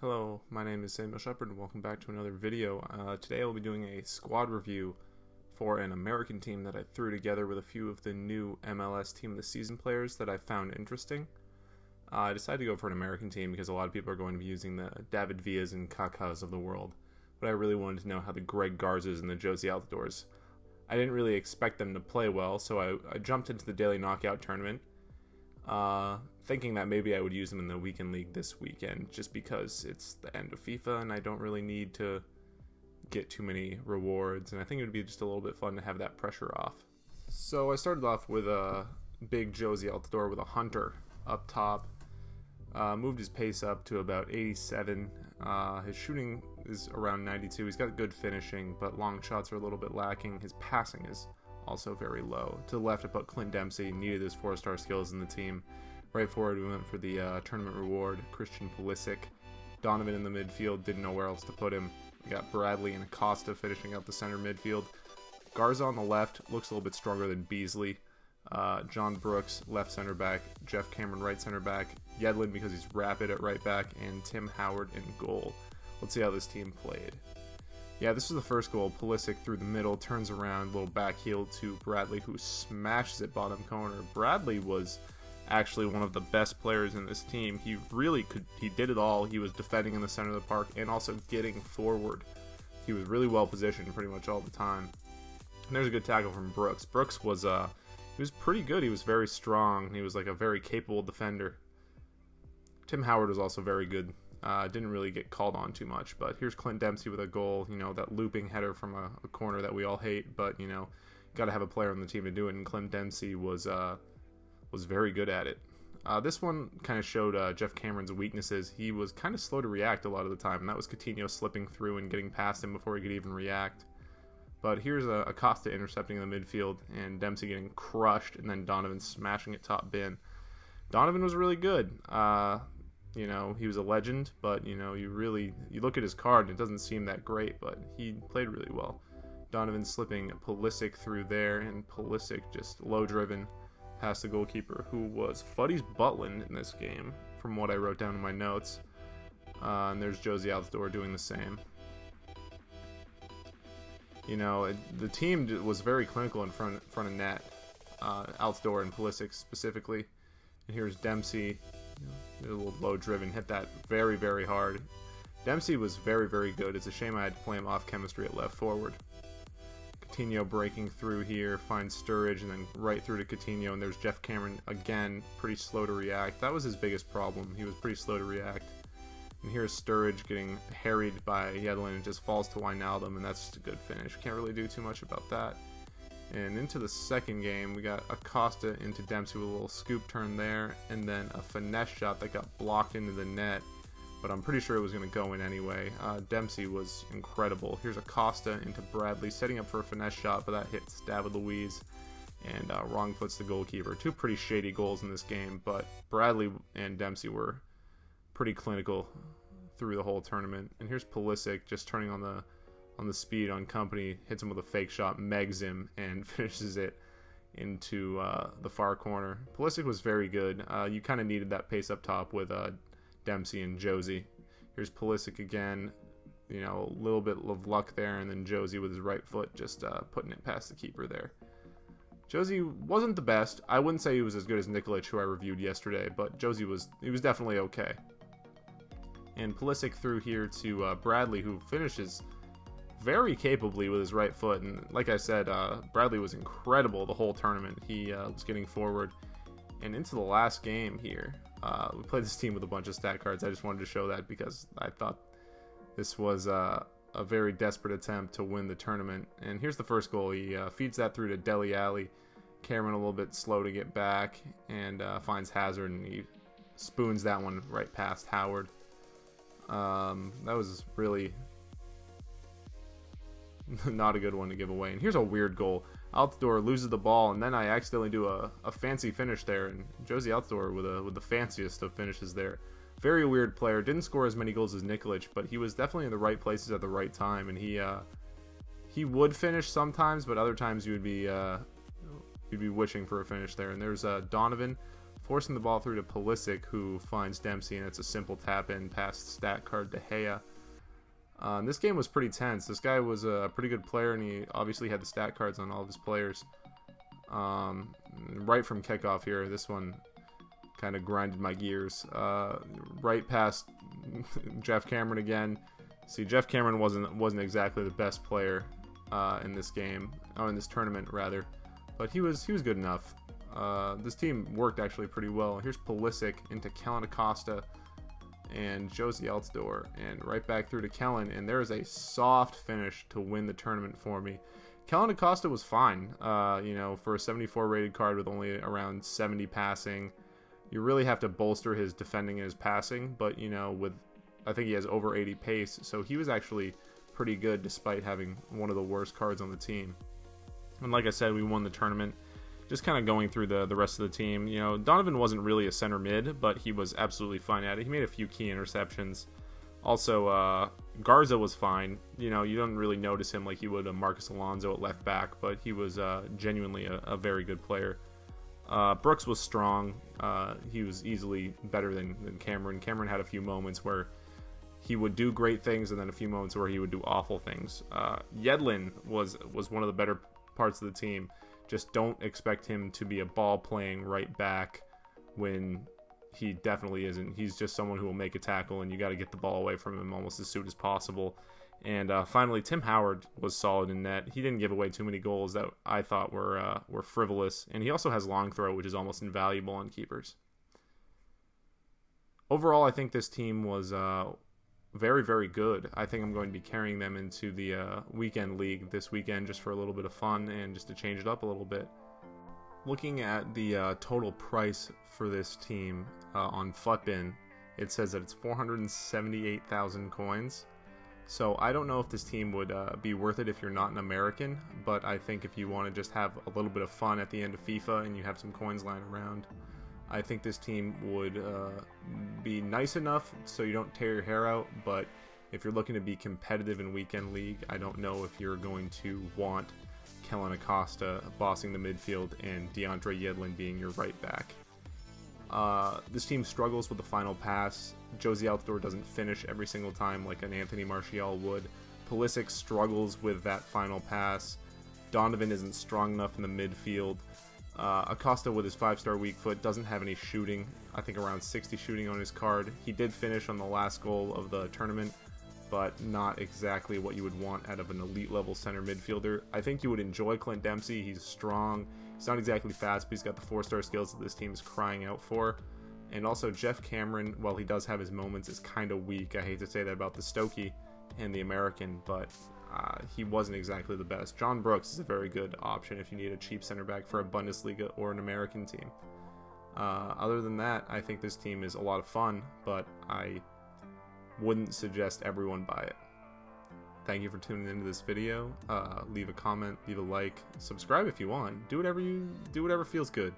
Hello, my name is Samuel Shepard and welcome back to another video. Today I'll be doing a squad review for an American team that I threw together with a few of the new MLS Team of the Season players that I found interesting. I decided to go for an American team because a lot of people are going to be using the David Villas and Kakas of the world, but I really wanted to know how the Greg Garzas and the Jozy Altidores. I didn't really expect them to play well, so I jumped into the daily knockout tournament, thinking that maybe I would use them in the weekend league this weekend just because it's the end of FIFA and I don't really need to get too many rewards, and I think it would be just a little bit fun to have that pressure off. So I started off with a big Jozy Altidore with a Hunter up top, moved his pace up to about 87, his shooting is around 92, he's got good finishing but long shots are a little bit lacking, his passing is also very low. To the left I put Clint Dempsey, needed his 4-star skills in the team. Right forward we went for the tournament reward, Christian Pulisic. Donovan in the midfield, didn't know where else to put him. We got Bradley and Acosta finishing out the center midfield. Garza on the left, looks a little bit stronger than Beasley. John Brooks, left center back. Jeff Cameron, right center back. Yedlin because he's rapid at right back. And Tim Howard in goal. Let's see how this team played. Yeah, this was the first goal. Pulisic through the middle, turns around, little back heel to Bradley, who smashes it bottom corner. Bradley was actually one of the best players in this team. He really he did it all. He was defending in the center of the park and also getting forward. He was really well positioned pretty much all the time. And there's a good tackle from Brooks. Brooks was he was pretty good. He was very strong. He was like a very capable defender. Tim Howard was also very good. Didn't really get called on too much, but here's Clint Dempsey with a goal. You know, that looping header from a corner that we all hate, but you know, got to have a player on the team to do it. And Clint Dempsey was very good at it. This one kind of showed Jeff Cameron's weaknesses. He was kind of slow to react a lot of the time, and that was Coutinho slipping through and getting past him before he could even react. But here's Acosta intercepting in the midfield, and Dempsey getting crushed, and then Donovan smashing it top bin. Donovan was really good. You know, he was a legend, but you know, you look at his card and it doesn't seem that great, but he played really well. Donovan slipping Pulisic through there, and Pulisic just low driven past the goalkeeper, who was Fuddy's Butland in this game, from what I wrote down in my notes. And there's Jozy Altidore doing the same. You know, the team was very clinical in front of net, Altidore and Pulisic specifically. And here's Dempsey, a little low driven, hit that very, very hard. Dempsey was very, very good. It's a shame I had to play him off chemistry at left forward. Coutinho breaking through here, finds Sturridge, and then right through to Coutinho, and there's Jeff Cameron again, pretty slow to react. That was his biggest problem. He was pretty slow to react. And here's Sturridge getting harried by Yedlin and just falls to Wijnaldum, and that's just a good finish. Can't really do too much about that. And into the second game, we got Acosta into Dempsey with a little scoop turn there, and then a finesse shot that got blocked into the net, but I'm pretty sure it was going to go in anyway. Dempsey was incredible. Here's Acosta into Bradley, setting up for a finesse shot, but that hits David Luiz, and wrong foots the goalkeeper. Two pretty shady goals in this game, but Bradley and Dempsey were pretty clinical through the whole tournament. And here's Pulisic just turning on the speed on Company, hits him with a fake shot, megs him, and finishes it into the far corner. Pulisic was very good. You kind of needed that pace up top with Dempsey and Jozy. Here's Pulisic again, you know, a little bit of luck there, and then Jozy with his right foot just putting it past the keeper there. Jozy wasn't the best. I wouldn't say he was as good as Nikolic, who I reviewed yesterday, but Jozy was definitely okay. And Pulisic through here to Bradley, who finishes very capably with his right foot, and like I said, Bradley was incredible the whole tournament. He was getting forward. And into the last game here, we played this team with a bunch of stat cards. I just wanted to show that because I thought this was a very desperate attempt to win the tournament. And here's the first goal. He feeds that through to Dele Alli. Cameron a little bit slow to get back, and finds Hazard, and he spoons that one right past Howard. That was really not a good one to give away. And here's a weird goal. Altidore loses the ball, and then I accidentally do a fancy finish there, and Jozy Altidore with the fanciest of finishes there. Very weird player. Didn't score as many goals as Nikolic, but he was definitely in the right places at the right time, and he would finish sometimes, but other times you'd be wishing for a finish there. And there's Donovan forcing the ball through to Pulisic, who finds Dempsey, and it's a simple tap-in past stat card De Gea. This game was pretty tense. This guy was a pretty good player, and he obviously had the stat cards on all of his players. Right from kickoff here, this one kind of grinded my gears. Right past Jeff Cameron again. See, Jeff Cameron wasn't exactly the best player in this game, or in this tournament rather, but he was good enough. This team worked actually pretty well. Here's Pulisic into Kellyn Acosta and Jozy Altidore, and right back through to Kellyn, and there is a soft finish to win the tournament for me. Kellyn Acosta was fine, you know, for a 74 rated card with only around 70 passing. You really have to bolster his defending and his passing, but you know, I think he has over 80 pace, so he was actually pretty good despite having one of the worst cards on the team. And like I said, we won the tournament. Just kind of going through the rest of the team, you know, Donovan wasn't really a center mid, but he was absolutely fine at it. He made a few key interceptions. Also, Garza was fine. You know, you don't really notice him like you would a Marcus Alonso at left back, but he was genuinely a very good player. Brooks was strong. He was easily better than Cameron. Cameron had a few moments where he would do great things, and then a few moments where he would do awful things. Yedlin was one of the better parts of the team. Just don't expect him to be a ball-playing right back when he definitely isn't. He's just someone who will make a tackle, and you got to get the ball away from him almost as soon as possible. And finally, Tim Howard was solid in net. He didn't give away too many goals that I thought were frivolous, and he also has long throw, which is almost invaluable on keepers. Overall, I think this team was very, very good. I think I'm going to be carrying them into the weekend league this weekend just for a little bit of fun and just to change it up a little bit. Looking at the total price for this team on Futbin, it says that it's 478,000 coins. So I don't know if this team would be worth it if you're not an American, but I think if you want to just have a little bit of fun at the end of FIFA and you have some coins lying around, I think this team would be nice enough so you don't tear your hair out, but if you're looking to be competitive in Weekend League, I don't know if you're going to want Kellyn Acosta bossing the midfield and DeAndre Yedlin being your right back. This team struggles with the final pass. Jozy Altidore doesn't finish every single time like an Anthony Martial would. Pulisic struggles with that final pass. Donovan isn't strong enough in the midfield. Acosta with his 5-star weak foot doesn't have any shooting. I think around 60 shooting on his card. He did finish on the last goal of the tournament, but not exactly what you would want out of an elite level center midfielder. I think you would enjoy Clint Dempsey. He's strong. He's not exactly fast, but he's got the 4-star skills that this team is crying out for. And also Jeff Cameron, while he does have his moments, is kind of weak. I hate to say that about the Stokey and the American, but he wasn't exactly the best. John Brooks is a very good option if you need a cheap center back for a Bundesliga or an American team. Other than that, I think this team is a lot of fun, but I wouldn't suggest everyone buy it. Thank you for tuning into this video. Leave a comment, leave a like, subscribe if you want. Do whatever feels good.